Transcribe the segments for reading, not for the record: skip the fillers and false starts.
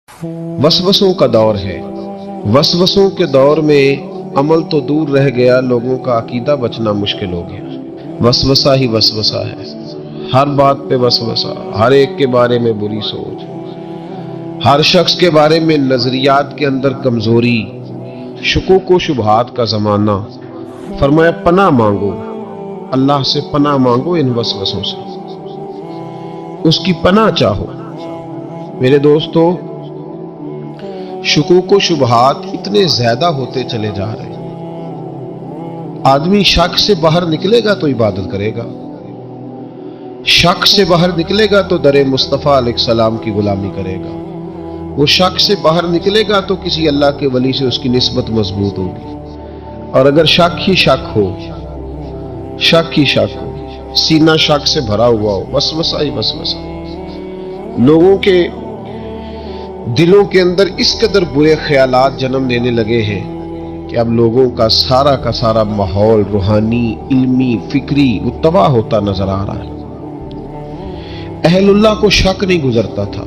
वसवसों का दौर है। वसवसों के दौर में अमल तो दूर रह गया, लोगों का अकीदा बचना मुश्किल हो गया। वसवसा ही वसवसा है, हर बात पे वसवसा, हर एक के बारे में बुरी सोच, हर शख्स के बारे में नजरियात के अंदर कमजोरी, शुकूक व शुबहात का जमाना। फरमाया पनाह मांगो, अल्लाह से पनाह मांगो इन वसवसों से, उसकी पनाह चाहो। मेरे दोस्तों, शुकूक व शुबहात इतने ज्यादा होते चले जा रहे हैं। आदमी शक से बाहर निकलेगा तो इबादत करेगा, शक से बाहर निकलेगा तो दरे मुस्तफ़ा अलैहिस्सलाम की गुलामी करेगा, वो शक से बाहर निकलेगा तो किसी अल्लाह के वली से उसकी निस्बत मजबूत होगी। और अगर शक ही शक हो, शक ही शक हो, सीना शक से भरा हुआ हो, वसवसा ही वसवसा, लोगों के दिलों के अंदर इस कदर बुरे ख्यालात जन्म लेने लगे हैं कि अब लोगों का सारा माहौल रूहानी, इल्मी, फिक्री वो तबाह होता नजर आ रहा है। अहलुल्लाह को शक नहीं गुजरता था।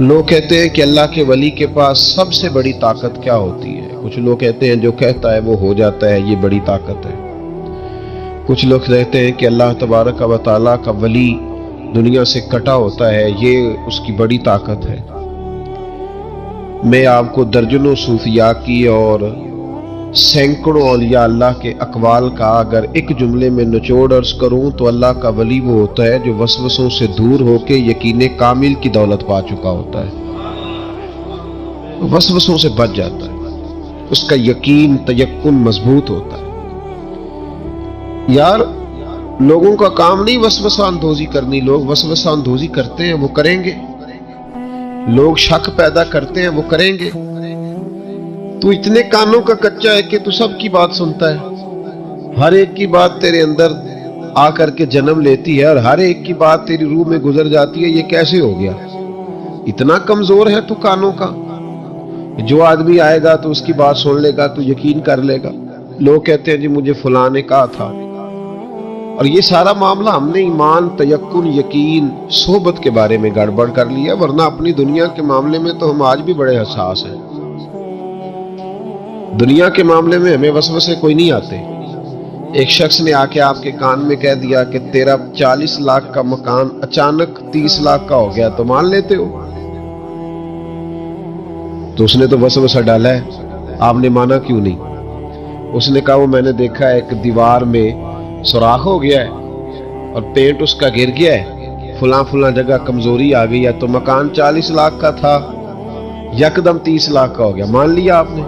लोग कहते हैं कि अल्लाह के वली के पास सबसे बड़ी ताकत क्या होती है। कुछ लोग कहते हैं जो कहता है वो हो जाता है, ये बड़ी ताकत है। कुछ लोग कहते हैं कि अल्लाह तबारक व तआला का वली दुनिया से कटा होता है, ये उसकी बड़ी ताकत है। मैं आपको दर्जनों सूफिया की और सैकड़ों औलिया अल्लाह के अकवाल का अगर एक जुमले में निचोड़ अर्ज करूं तो अल्लाह का वली वो होता है जो वसवसों से दूर होके यकीन कामिल की दौलत पा चुका होता है, वसवसों से बच जाता है, उसका यकीन तयक्कुन मजबूत होता है। यार, लोगों का काम नहीं वसवसा अंदोजी करनी, लोग वसवसा अंदोजी करते हैं, वो करेंगे। लोग शक पैदा करते हैं, वो करेंगे। तू इतने कानों का कच्चा है कि तू सबकी बात सुनता है, हर एक की बात तेरे अंदर आकर के जन्म लेती है और हर एक की बात तेरी रूह में गुजर जाती है। ये कैसे हो गया? इतना कमजोर है तू कानों का। जो आदमी आएगा तो उसकी बात सुन लेगा, तू यकीन कर लेगा। लोग कहते हैं जी मुझे फलां ने कहा था, और ये सारा मामला हमने ईमान, तयक्कुन, यकीन, सोहबत के बारे में गड़बड़ कर लिया। वरना अपनी दुनिया के मामले में तो हम आज भी बड़े हसास हैं। दुनिया के मामले में हमें वसवसे कोई नहीं आते। एक शख्स ने आके आपके कान में कह दिया कि तेरा 40 लाख का मकान अचानक 30 लाख का हो गया, तो मान लेते हो? तो उसने तो वसवसा डाला है, आपने माना क्यों नहीं? उसने कहा वो मैंने देखा है एक दीवार में सुराख हो गया है और पेंट उसका गिर गया है, फुला जगह कमजोरी आ गई है, तो मकान 40 लाख का था यकदम 30 लाख का हो गया। मान लिया आपने?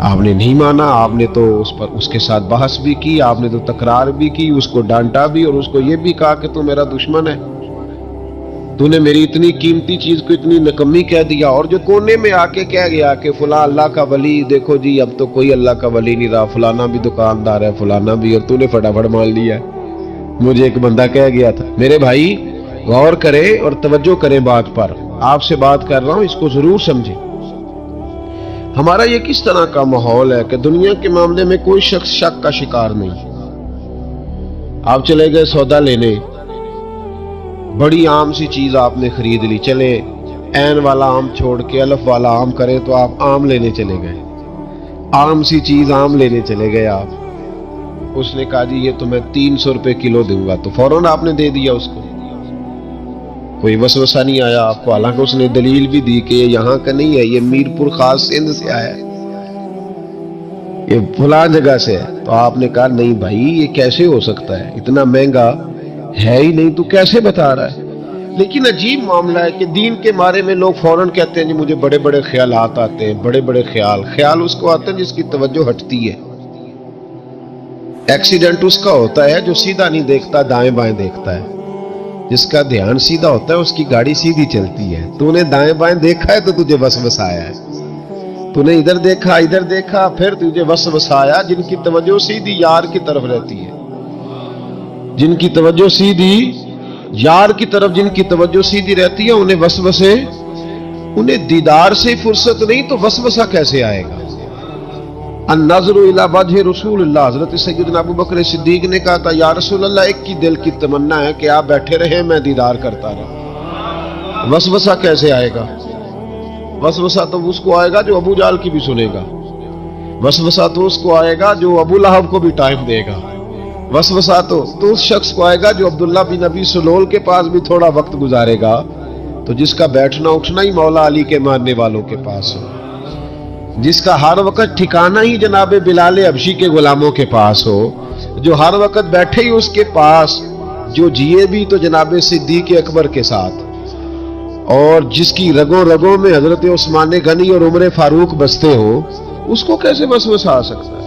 आपने नहीं माना। आपने तो उस पर उसके साथ बहस भी की, आपने तो तकरार भी की, उसको डांटा भी और उसको ये भी कहा कि तू मेरा दुश्मन है, तूने मेरी इतनी कीमती चीज को इतनी नकम्मी कह दिया। और जो कोने में आके कह गया कि फुला अल्लाह का वली, देखो जी अब तो कोई अल्लाह का वली नहीं रहा, फलाना भी दुकानदार है, फलाना भी, और तूने फटाफट मान लिया। मुझे एक बंदा कह गया था। मेरे भाई गौर करें और तवज्जो करें बात पर, आपसे बात कर रहा हूं, इसको जरूर समझें। हमारा ये किस तरह का माहौल है कि दुनिया के मामले में कोई शख्स शक का शिकार नहीं। आप चले गए सौदा लेने, बड़ी आम सी चीज आपने खरीद ली, चले ऐन वाला आम छोड़ के अलफ वाला आम करें तो आप आम लेने चले गए, आम सी चीज आम लेने चले गए आप। उसने कहा जी ये तो मैं 300 रुपए किलो दूंगा, तो फौरन आपने दे दिया उसको, कोई वसवसा नहीं आया आपको। हालांकि उसने दलील भी दी कि ये यहाँ का नहीं है, ये मीरपुर खास सिंध से आया है, ये फलां जगह से है। तो आपने कहा नहीं भाई ये कैसे हो सकता है, इतना महंगा है ही नहीं, तू कैसे बता रहा है? लेकिन अजीब मामला है कि दीन के बारे में लोग फौरन कहते हैं जी मुझे बड़े बड़े ख्यालात आते हैं, बड़े बड़े ख्याल उसको आते हैं जिसकी तवज्जो हटती है। एक्सीडेंट उसका होता है जो सीधा नहीं देखता, दाएं बाएं देखता है। जिसका ध्यान सीधा होता है उसकी गाड़ी सीधी चलती है। तूने दाएं बाएं देखा है तो तुझे वसवसा आया है। तूने इधर देखा फिर तुझे वसवसा आया। जिनकी तवज्जो सीधी यार की तरफ रहती है, जिनकी तवज्जो सीधी यार की तरफ, जिनकी तवज्जो सीधी रहती है, उन्हें वसवसे, उन्हें दीदार से फुर्सत नहीं तो वसवसा कैसे आएगा? अन्नज़्रु इला वजह रसूलुल्लाह, हज़रत सैयदना अबू बकर सिद्दीक ने कहा था या रसूल अल्लाह, एक की दिल की तमन्ना है कि आप बैठे रहे मैं दीदार करता रहा। वसवसा कैसे आएगा? वसवसा तो उसको आएगा जो अबू जाल की भी सुनेगा, वसवसा तो उसको आएगा जो अबू लहब को भी टाइम देगा, वसवसा तो उस शख्स को आएगा जो अब्दुल्ला बिन अबी सुलोल के पास भी थोड़ा वक्त गुजारेगा, तो जिसका बैठना उठना ही मौला अली के मानने वालों के पास हो, जिसका हर वक्त ठिकाना ही जनाबे बिलाल हबशी के गुलामों के पास हो, जो हर वक्त बैठे ही उसके पास, जो जिए भी तो जनाबे सिद्दीक अकबर के साथ, और जिसकी रगों रगों में हजरत उस्मान गनी और उमर फारूक बसते हो, उसको कैसे वसवसा आ सकता है?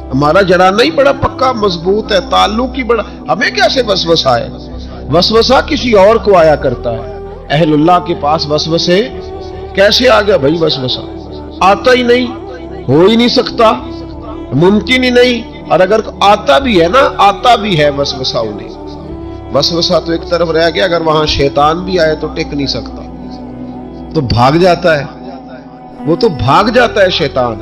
हमारा जराना ही बड़ा पक्का मजबूत है, ताल्लुक ही बड़ा, हमें कैसे वसवसा है? वसवसा किसी और को आया करता है। अहलुल्लाह के पास वसवसे कैसे आ गया भाई? वसवसा आता ही नहीं, हो ही नहीं सकता, मुमकिन ही नहीं। और अगर आता भी है ना, आता भी है वसवसा उन्हें, वसवसा तो एक तरफ रह गया, अगर वहां शैतान भी आए तो टिक नहीं सकता, तो भाग जाता है, वो तो भाग जाता है, शैतान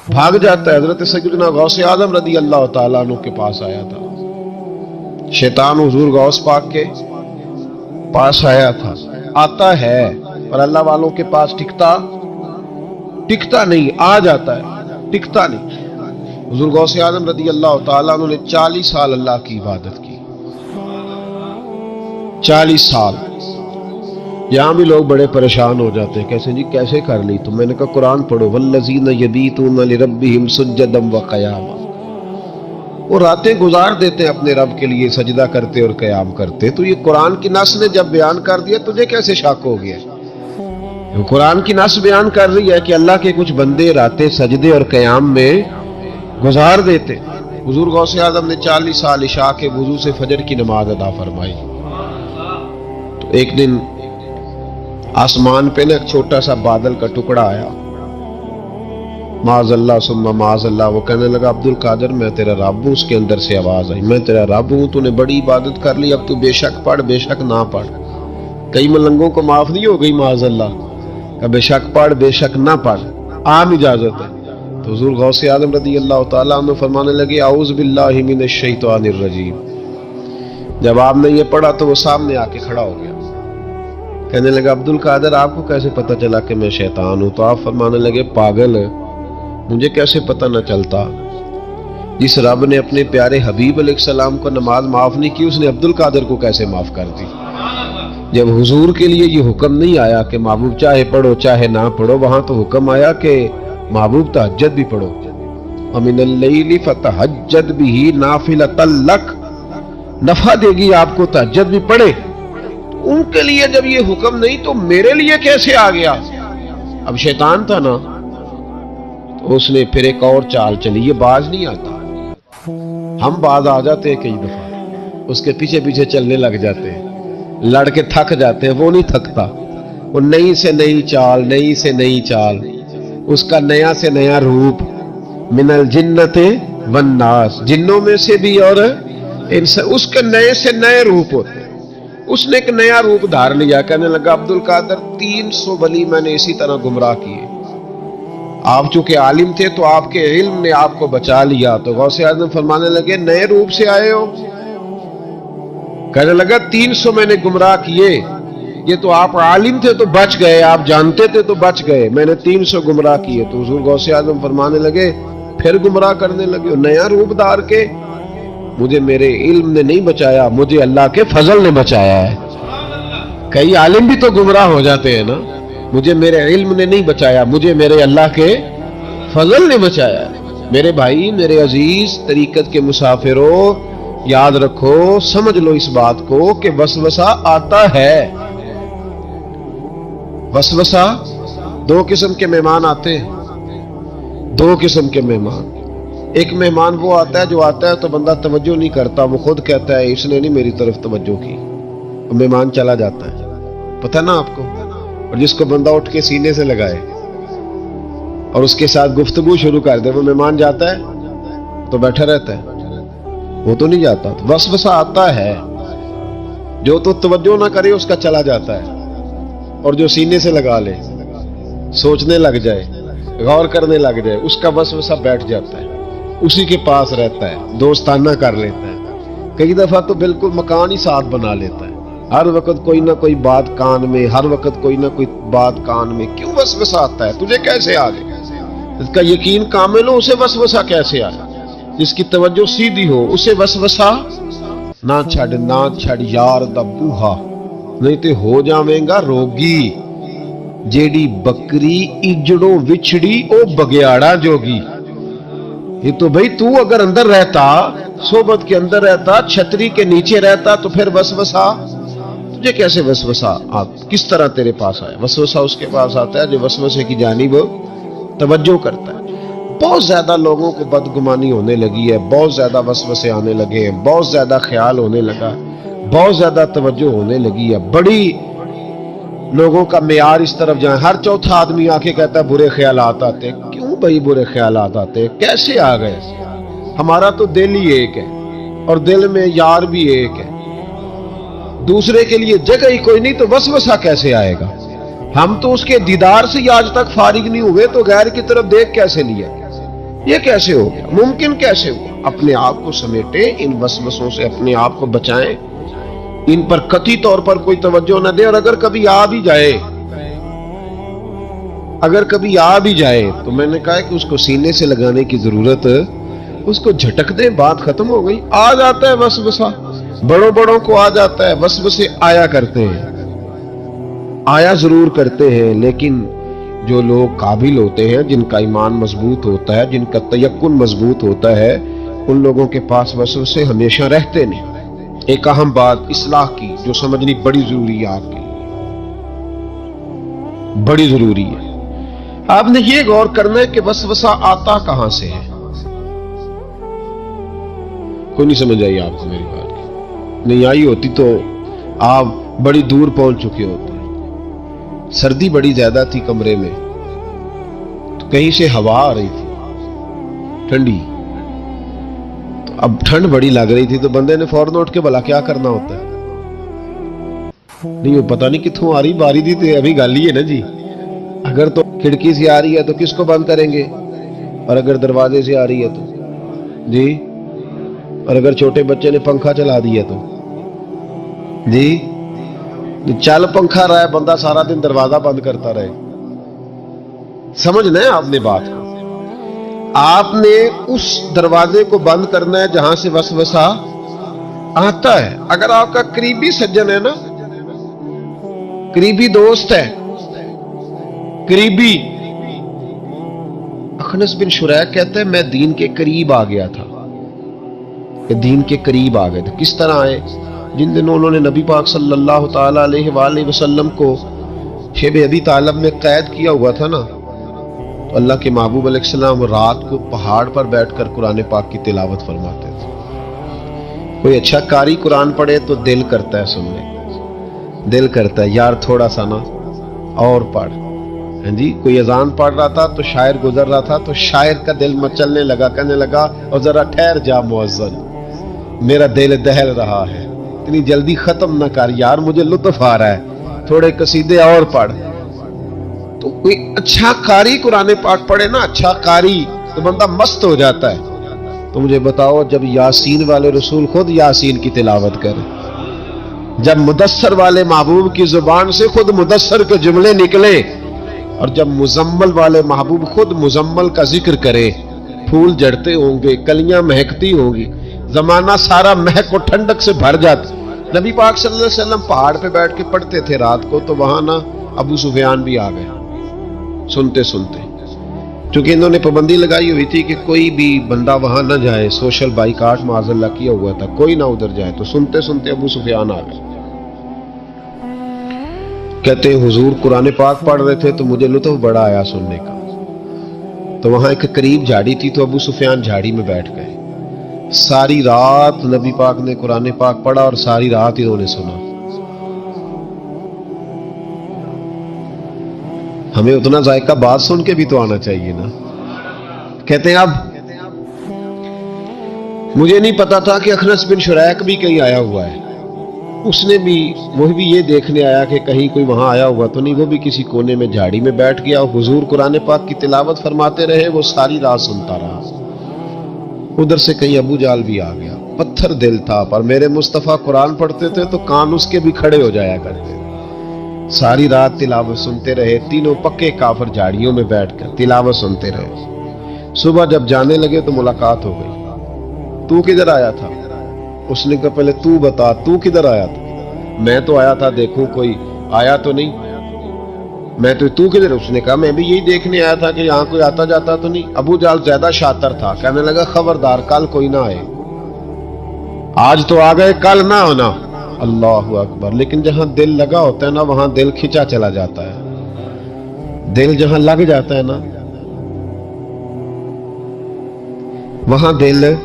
भाग जाता है। हजरत सैयदना गौसे आजम रदी अल्लाह ताला अन्हु के पास आया था, शैतान हुजूर गौस पाक के पास आया था, आता है और अल्लाह वालों के पास टिकता नहीं, आ जाता है, टिकता नहीं। हुजूर गौसे आजम रदी अल्लाह ताला अन्हु ने 40 साल अल्लाह की इबादत की, 40 साल। यहां भी लोग बड़े परेशान हो जाते हैं, कैसे जी कैसे कर ली? तो मैंने कहा कुरान पढ़ो, वल्लज़ीना यबीतूना लिरब्बिहिम सुज्जदम व क़यामा, वो रातें गुजार देते हैं अपने रब के लिए, सजदा करते और क़याम करते। तो ये कुरान की नस ने जब बयान कर दिया, तुझे कैसे शक हो गया? कुरान की नस बयान कर रही है कि अल्लाह के कुछ बंदे रातें सजदे और क़याम में गुजार देते। हुजूर गौसे आज़म ने 40 साल इशा के वुजू से फजर की नमाज अदा फरमाई। तो एक दिन आसमान पे ना एक छोटा सा बादल का टुकड़ा आया, माज़अल्लाह सुम्मा माज़अल्लाह। वो कहने लगा अब्दुल कादिर मैं तेरा रब हूं। उसके अंदर से आवाज आई, मैं तेरा रब हूं, तूने बड़ी इबादत कर ली, अब तू बेशक पढ़ बेशक ना पढ़। कई मलंगों को माफ नहीं हो गई माज़अल्लाह का, बेशक पढ़ बेशक ना पढ़, आम इजाजत है। तो हुजूर गौसे आज़म रदी अल्लाह ताला अन्हु फरमाने लगे औज़ु बिल्लाहि मिनश शैतानिर रजीम। जब आपने ये पढ़ा तो वो सामने आके खड़ा हो गया, कहने लगा अब्दुल कादिर आपको कैसे पता चला कि मैं शैतान हूं? तो आप फरमाने लगे पागल, मुझे कैसे पता न चलता? जिस रब ने अपने प्यारे हबीब अलैहिस्सलाम को नमाज माफ नहीं की, उसने अब्दुल कादिर को कैसे माफ कर दी? जब हुजूर के लिए ये हुक्म नहीं आया कि महबूब चाहे पढ़ो चाहे ना पढ़ो, वहां तो हुक्म आया कि महबूब तहज्जुद भी पढ़ो, अमिनल लैली फतहज्जद बिही नाफिलतल लक, नफा देगी आपको, तहज्जुद भी पढ़े। उनके लिए जब ये हुक्म नहीं तो मेरे लिए कैसे आ गया? अब शैतान था ना, तो उसने फिर एक और चाल चली, ये बाज नहीं आता, हम बाज आ जाते हैं कई दफा, उसके पीछे पीछे चलने लग जाते हैं, लड़के थक जाते हैं, वो नहीं थकता, वो नई से नई चाल, नई से नई चाल, उसका नया से नया रूप, मिनल जिन्नते वन्नास, जिन्नों में से भी और इनसे, उसके नए से नए रूप होते। उसने एक नया रूप धार लिया, कहने लगा अब्दुल कादिर 300 वली मैंने इसी तरह गुमराह किए, आप चूंकि आलिम थे तो आपके इल्म ने आपको बचा लिया। तो गौसे आज़म फरमाने लगे नए रूप से आए हो? कहने लगा 300 मैंने गुमराह किए, ये तो आप आलिम थे तो बच गए, आप जानते थे तो बच गए, मैंने 300 गुमराह किए। तो हुजूर गौसे आज़म फरमाने लगे फिर गुमराह करने लगे, नया रूप धार के, मुझे मेरे इल्म ने नहीं बचाया, मुझे अल्लाह के फजल ने बचाया है। कई आलिम भी तो गुमराह हो जाते हैं ना, मुझे मेरे इल्म ने नहीं बचाया, मुझे मेरे अल्लाह के फजल ने बचाया है। मेरे भाई, मेरे अजीज तरीकत के मुसाफिरों, याद रखो, समझ लो इस बात को कि वसवसा आता है। वसवसा, दो किस्म के मेहमान आते हैं, दो किस्म के मेहमान। एक मेहमान वो आता है जो आता है तो बंदा तवज्जो नहीं करता, वो खुद कहता है इसने नहीं मेरी तरफ तवज्जो की, और मेहमान चला जाता है, पता ना आपको। और जिसको बंदा उठ के सीने से लगाए और उसके साथ गुफ्तगू शुरू कर दे, वो मेहमान जाता है तो बैठा रहता है, वो तो नहीं जाता। तो वसवसा आता है, जो तो तवज्जो ना करे उसका चला जाता है, और जो सीने से लगा ले, सोचने लग जाए, غور کرنے لگ جائے اس کا وسوسہ بیٹھ جاتا ہے، اسی کے پاس رہتا ہے، دوستانہ کر لیتا ہے، کئی دفعہ تو بالکل مکان ہی ساتھ بنا لیتا ہے، ہر وقت کوئی نہ کوئی بات کان میں، ہر وقت کوئی نہ کوئی بات کان میں. کیوں وسوسہ آتا ہے تجھے؟ کیسے آ گیا؟ اس کا یقین کامل ہو اسے وسوسہ کیسے آیا؟ جس کی توجہ سیدھی ہو اسے وسوسہ نہ چھڑ یار دا بوہا، نہیں تے ہو جاویں گا روگی. جیڑی بکری اجڑوں وچھڑی او بگیاڑا جوگی. یہ تو بھئی تو اگر اندر رہتا، صحبت کے اندر رہتا، چھتری کے نیچے رہتا، تو پھر وسوسہ تجھے کیسے وسوسہ کس طرح تیرے پاس آیا؟ وسوسہ اس کے پاس آتا ہے جو وسوسے کی جانب توجہ کرتا ہے. بہت زیادہ لوگوں کو بدگمانی ہونے لگی ہے، بہت زیادہ وسوسے آنے لگے ہیں، بہت زیادہ خیال ہونے لگا، بہت زیادہ توجہ ہونے لگی ہے. بڑی لوگوں کا معیار اس طرف جائیں، ہر چوتھا آدمی آ کے کہتا ہے برے خیالات آتے. کیوں بھائی برے خیالات آتے؟ کیسے آ گئے؟ ہمارا تو دل ہی ایک ہے اور دل میں یار بھی ایک ہے، دوسرے کے لیے جگہ ہی کوئی نہیں، تو وسوسہ کیسے آئے گا؟ ہم تو اس کے دیدار سے ہی آج تک فارغ نہیں ہوئے، تو غیر کی طرف دیکھ کیسے لیا؟ یہ کیسے ہو گیا؟ ممکن کیسے ہوا؟ اپنے آپ کو سمیٹے، ان وسوسوں سے اپنے آپ کو بچائیں، ان پر قطعی طور پر کوئی توجہ نہ دیں. اور اگر کبھی آ بھی جائے تو میں نے کہا کہ اس کو سینے سے لگانے کی ضرورت، اس کو جھٹک دیں، بات ختم ہو گئی. آ جاتا ہے وسوسہ، بڑوں کو آ جاتا ہے، وسوسے آیا کرتے ہیں، آیا ضرور کرتے ہیں. لیکن جو لوگ قابل ہوتے ہیں، جن کا ایمان مضبوط ہوتا ہے، جن کا تیقن مضبوط ہوتا ہے، ان لوگوں کے پاس وسوسے ہمیشہ رہتے نہیں. ایک اہم بات اصلاح کی جو سمجھنی بڑی ضروری ہے، آپ کے لیے بڑی ضروری ہے. آپ نے یہ غور کرنا ہے کہ وسوسہ آتا کہاں سے ہے. کوئی نہیں سمجھ آئی آپ کو میری بات؟ نہیں آئی ہوتی تو آپ بڑی دور پہنچ چکے ہوتے. سردی بڑی زیادہ تھی کمرے میں، تو کہیں سے ہوا آ رہی تھی ٹھنڈی، تو اب ٹھنڈ بڑی لگ رہی تھی، تو بندے نے فوراً اٹھ کے بھلا کیا کرنا ہوتا ہے؟ نہیں پتہ نہیں کتوں آ رہی باری تھی، تو ابھی گل ہی ہے نا جی. اگر تو کھڑکی سے آ رہی ہے تو کس کو بند کریں گے؟ اور اگر دروازے سے آ رہی ہے تو جی، اور اگر چھوٹے بچے نے پنکھا چلا دیا تو جی، چل پنکھا رہا ہے بندہ سارا دن دروازہ بند کرتا رہے. سمجھنا ہے آپ نے بات کو. آپ نے اس دروازے کو بند کرنا ہے جہاں سے وسوسہ آتا ہے. اگر آپ کا قریبی سجن ہے نا، قریبی دوست ہے، قریبی، اخنس بن شریح کہتا ہے میں دین کے قریب آ گیا تھا، کہ دین کے قریب آ گئے تھے. کس طرح آئے؟ جن دنوں انہوں نے نبی پاک صلی اللہ تعالی علیہ وآلہ وسلم کو شیب ابی طالب میں قید کیا ہوا تھا نا، تو اللہ کے محبوب علیہ السلام رات کو پہاڑ پر بیٹھ کر قرآن پاک کی تلاوت فرماتے تھے. کوئی اچھا قاری قرآن پڑھے تو دل کرتا ہے سننے کا، دل کرتا ہے یار تھوڑا سا نا اور پڑھ. جی کوئی اذان پڑھ رہا تھا تو شاعر گزر رہا تھا، تو شاعر کا دل مچلنے لگا، کہنے لگا اور ذرا ٹھہر جا مؤذن، میرا دل دہل رہا ہے، اتنی جلدی ختم نہ کر یار، مجھے لطف آ رہا ہے، تھوڑے قصیدے اور پڑھ. تو کوئی اچھا قاری قرآن پاک پڑھے نا، اچھا قاری، تو بندہ مست ہو جاتا ہے. تو مجھے بتاؤ جب یاسین والے رسول خود یاسین کی تلاوت کرے، جب مدثر والے محبوب کی زبان سے خود مدثر کے جملے نکلے، اور جب مزمل والے محبوب خود مزمل کا ذکر کرے، پھول جڑتے ہوں گے، کلیاں مہکتی ہوں گی، زمانہ سارا مہک و ٹھنڈک سے بھر جاتا. نبی پاک صلی اللہ علیہ وسلم پہاڑ پہ بیٹھ کے پڑھتے تھے رات کو، تو وہاں نا ابو سفیان بھی آ گئے سنتے سنتے، چونکہ انہوں نے پابندی لگائی ہوئی تھی کہ کوئی بھی بندہ وہاں نہ جائے، سوشل بائیکاٹ معاذ اللہ کیا ہوا تھا، کوئی نہ ادھر جائے. تو سنتے سنتے ابو سفیان آ گئے. کہتے ہیں حضور قرآن پاک پڑھ رہے تھے تو مجھے لطف بڑا آیا سننے کا. تو وہاں ایک قریب جھاڑی تھی، تو ابو سفیان جھاڑی میں بیٹھ گئے. ساری رات نبی پاک نے قرآن پاک پڑھا اور ساری رات انہوں نے سنا. ہمیں اتنا ذائقہ بات سن کے بھی تو آنا چاہیے نا. کہتے ہیں اب مجھے نہیں پتا تھا کہ اخنس بن شریح بھی کہیں آیا ہوا ہے. उसने भी वो भी ये देखने आया कि कहीं कोई वहां आया हुआ तो नहीं। वो भी किसी कोने में झाड़ी में बैठ गया। हुजूर कुरान पाक की तिलावत फरमाते रहे, वो सारी रात सुनता रहा। उधर से कहीं अबू जाल भी आ गया। पत्थर दिल था, पर मेरे मुस्तफ़ा कुरान पढ़ते थे तो कान उसके भी खड़े हो जाया करते। सारी रात तिलावत सुनते रहे। तीनों पक्के काफिर झाड़ियों में बैठकर तिलावत सुनते रहे। सुबह जब जाने लगे तो मुलाकात हो गई। तू किधर आया था? उसने कहा पहले तू बता, तू किधर आया था? मैं तो आया था, देखूं कोई आया तो नहीं। मैं तो, तू किधर? उसने कहा मैं भी यही देखने आया था कि यहाँ कोई आता जाता तो नहीं। अबू जाल ज्यादा शातिर था, कहने लगा खबरदार कल कोई ना आए। आज तो आ गए, कल ना होना। अल्लाहु अकबर। लेकिन जहां दिल लगा होता है ना, वहां दिल खिंचा चला जाता है। दिल जहां लग जाता है ना, वहां दिल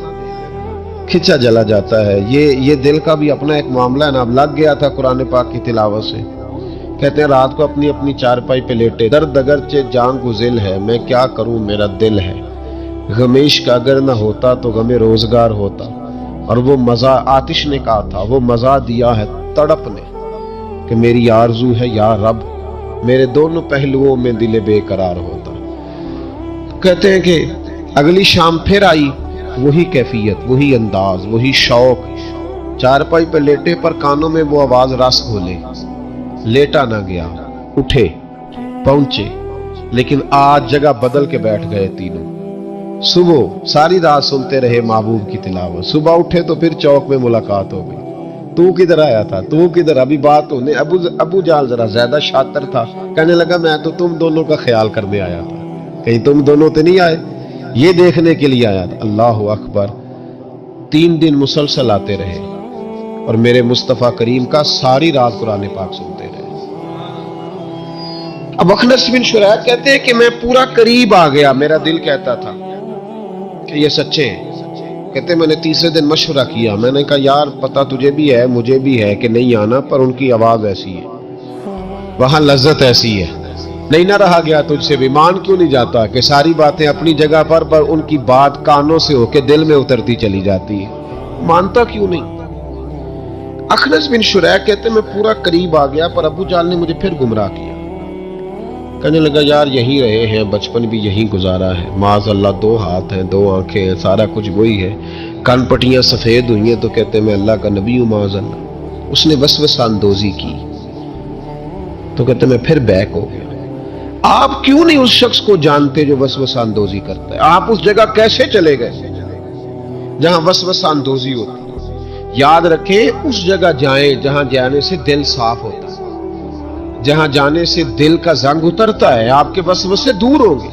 खिंचा जला जाता है। ये दिल का भी अपना एक मामला है ना। अब लग गया था कुरान पाक की तिलावत से। कहते हैं रात को अपनी अपनी चारपाई पे लेटे, दर्द अगरचे जान गुजिल है, मैं क्या करूं मेरा दिल है। गमेश का अगर ना होता तो गमे रोजगार होता। और वो मजा आतिश ने कहा था, वो मजा दिया है तड़प ने कि मेरी आरजू है या रब, मेरे दोनों पहलुओं में दिल बेकरार होता। कहते हैं कि अगली शाम फिर आई वही कैफियत, वही अंदाज, वही शौक। चारपाई पे लेटे पर कानों में वो आवाज रस घोले। लेटा ना गया, उठे पहुंचे, लेकिन आज जगह बदल के बैठ गए तीनों। सुबह सारी रात सुनते रहे महबूब की तिलावत। सुबह उठे तो फिर चौक में मुलाकात हो गई। तू किधर आया था? तू किधर? अभी बात होने। अबू जाल जरा ज्यादा शातिर था, कहने लगा मैं तो तुम दोनों का ख्याल करने आया था, कहीं तुम दोनों तो नहीं आए, ये देखने के लिए आया था। अल्लाह अकबर। 3 दिन मुसलसल आते रहे और मेरे मुस्तफ़ा करीम का सारी रात कुरान पाक सुनते रहे। अब अखनस बिन शुरैक कहते हैं कि मैं पूरा करीब आ गया। मेरा दिल कहता था कि ये सच्चे हैं। कहते मैंने तीसरे दिन मशवरा किया। मैंने कहा यार पता तुझे भी है मुझे भी है कि नहीं आना, पर उनकी आवाज ऐसी है, वहां लज्जत ऐसी है, नहीं ना रहा गया तुझसे भी। मान क्यों नहीं जाता कि सारी बातें अपनी जगह पर उनकी बात कानों से होके दिल में उतरती चली जाती है, मानता क्यों नहीं? अखनस बिन शुरैक कहते मैं पूरा करीब आ गया, पर अबू जाल ने मुझे फिर गुमराह किया। कहने लगा यार यहीं रहे हैं, बचपन भी यहीं गुजारा है, माज अल्लाह 2 हाथ हैं 2 आंखें हैं, सारा कुछ वही है, कान पट्टियां सफेद हुई हैं तो कहते मैं अल्लाह का नबी हूं, माज अल्लाह। उसने वसवसा अंदोजी की तो कहते मैं फिर बैक हो गया। आप क्यों नहीं उस शख्स को जानते जो वसवसा अंदोजी करता है? आप उस जगह कैसे चले गए जहां वसवसा अंदोजी होती है? याद रखें उस जगह जाएं जहां जाने से दिल साफ होता है, जहां जाने से दिल का जंग उतरता है, आपके वसवसे दूर होंगे।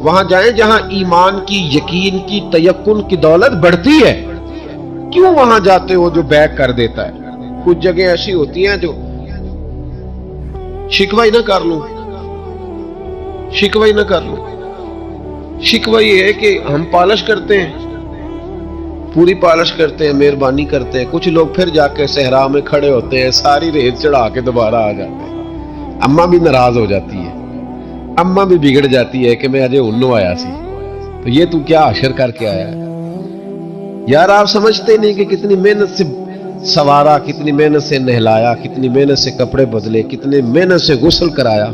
वहां जाएं जहां ईमान की, यकीन की, तयक्कुन की दौलत बढ़ती है। क्यों वहां जाते हो जो बैक कर देता है? कुछ जगह ऐसी होती हैं जो शिकवा ही ना कर लूं, शिकवा ही ना कर लूं। शिकवा ये है कि हम पालिश करते हैं, पूरी पालिश करते हैं, मेहरबानी करते हैं, कुछ लोग फिर जाके सहरा में खड़े होते हैं, सारी रेत चढ़ा के दोबारा आ जाते हैं। अम्मा भी नाराज हो जाती है, अम्मा भी बिगड़ जाती है कि मैं अजय उन्नो आया सी, तो ये तू क्या हशर करके आया है? यार आप समझते नहीं कि कितनी मेहनत से सवारा, कितनी मेहनत से नहलाया, कितनी मेहनत से कपड़े बदले, कितनी मेहनत से गुस्ल कराया,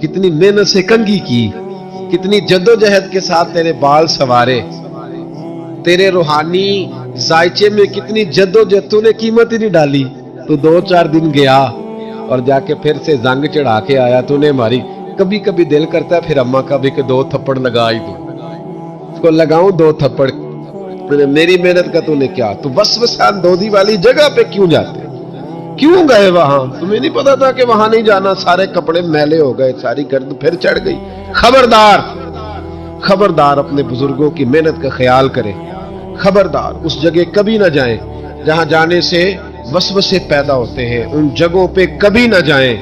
कितनी मेहनत से कंघी की, कितनी जद्दोजहद के साथ तेरे बाल सवारे, तेरे रूहानी जायचे में कितनी जद्दोजहद, तूने कीमत ही नहीं डाली। तू 2-4 दिन गया और जाके फिर से जंग चढ़ा के आया, तूने हमारी कभी कभी दिल करता है फिर अम्मा का भी कि 2 थप्पड़ लगा ही दूं, उसको लगाऊं 2 थप्पड़, मेरी मेहनत का तूने क्या? तू वसवसा अंदोजी वाली जगह पे क्यों जाते? क्यों गए वहां? तुम्हें नहीं पता था कि वहां नहीं जाना? सारे कपड़े मैले हो गए, सारी गर्द फिर चढ़ गई। खबरदार, खबरदार अपने बुजुर्गों की मेहनत का ख्याल करें। खबरदार उस जगह कभी ना जाएं जहां जाने से वसवसे पैदा होते हैं, उन जगहों पे कभी ना जाएं